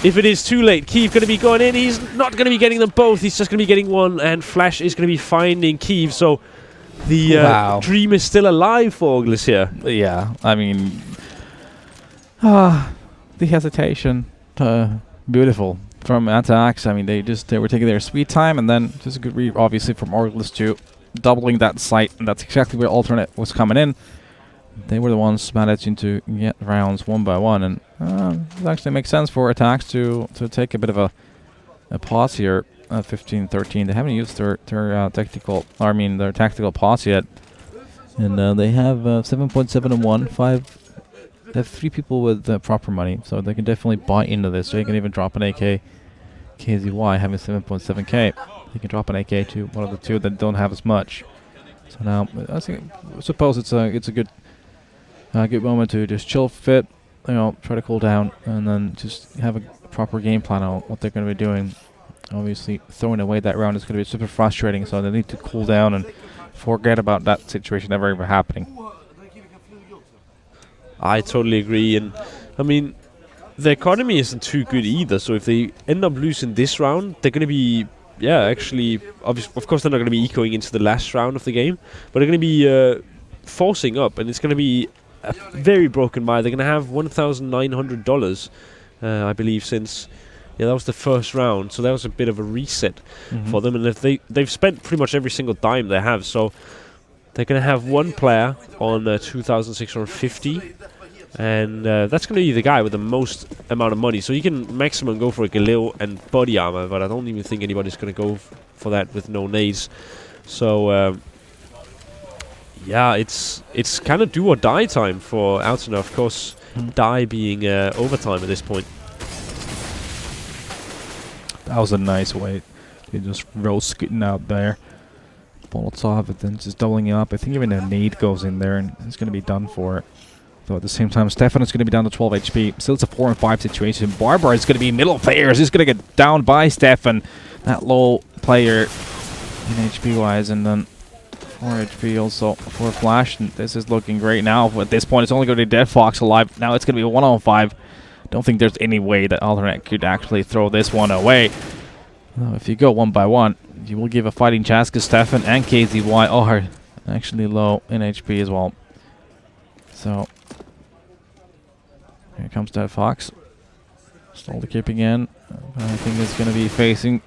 if it is too late. Keeve going to be going in. He's not going to be getting them both. He's just going to be getting one, and Flash is going to be finding Keeve. So the dream is still alive for Orgless here. Yeah, I mean, the hesitation, beautiful from aTTaX. I mean, they were taking their sweet time, and then just a good read, obviously, from Orgless too, doubling that site, and that's exactly where alternate was coming in. They were the ones managing to get rounds 1 by 1, and it actually makes sense for aTTaX to take a bit of a pause here. 15-13. They haven't used their tactical pause yet, and they have 7.7 and 1, 5. They have 3 people with proper money, so they can definitely buy into this. So you can even drop an AK. KZY having 7.7k. You can drop an AK to one of the 2 that don't have as much. So now, I suppose it's a good moment to just chill, fit, try to cool down, and then just have a proper game plan on what they're going to be doing. Obviously, throwing away that round is going to be super frustrating, so they need to cool down and forget about that situation ever happening. I totally agree, and I mean, the economy isn't too good either, so if they end up losing this round, they're going to be, actually, of course they're not going to be ecoing into the last round of the game, but they're going to be forcing up, and it's going to be a very broken buy. They're going to have $1,900, I believe, since that was the first round, so that was a bit of a reset for them, and if they've spent pretty much every single dime they have, so they're going to have 1 player on 2,650, and that's going to be the guy with the most amount of money. So you can maximum go for a Galil and body armor, but I don't even think anybody's going to go for that with no nades. So it's kind of do or die time for aTTaX. Of course, die being overtime at this point. That was a nice way to just roast skitting out there. Molotov, but then just doubling it up. I think even a nade goes in there, and it's going to be done for it. Though at the same time, Stefan is going to be down to 12 HP. Still, it's a 4 and 5 situation. Barbara is going to be middle players. He's going to get down by Stefan. That low player in HP-wise, and then 4 HP also for Flash. And this is looking great now. At this point, it's only going to be Dead Fox alive. Now it's going to be a 1-on-5. Don't think there's any way that Alternate could actually throw this one away. If you go 1 by 1, you will give a fighting chance because Stefan and KZY are actually low in HP as well. So here comes Dead Fox. Slowly creeping in. I think it's going to be facing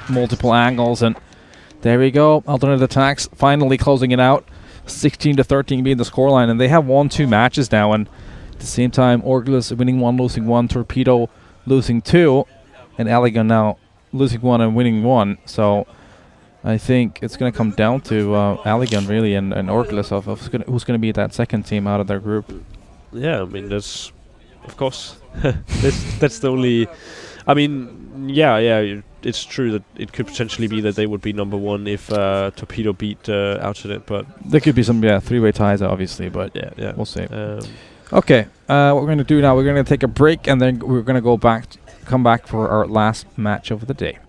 multiple angles, and there we go. Alternate attacks finally closing it out. 16-13 being the scoreline, and they have won 2 matches now, and at the same time Orgless winning 1, losing 1, Torpedo losing 2, and Allegan now losing 1 and winning 1. So I think it's going to come down to Allegan really and Orgless of who's going to be that second team out of their group. Yeah, I mean, that's, of course, that's the only, I mean, it's true that it could potentially be that they would be number 1 if Torpedo beat aTTaX, but there could be some 3-way ties obviously, but we'll see. Okay, what we're going to do now, we're going to take a break, and then we're going to come back for our last match of the day.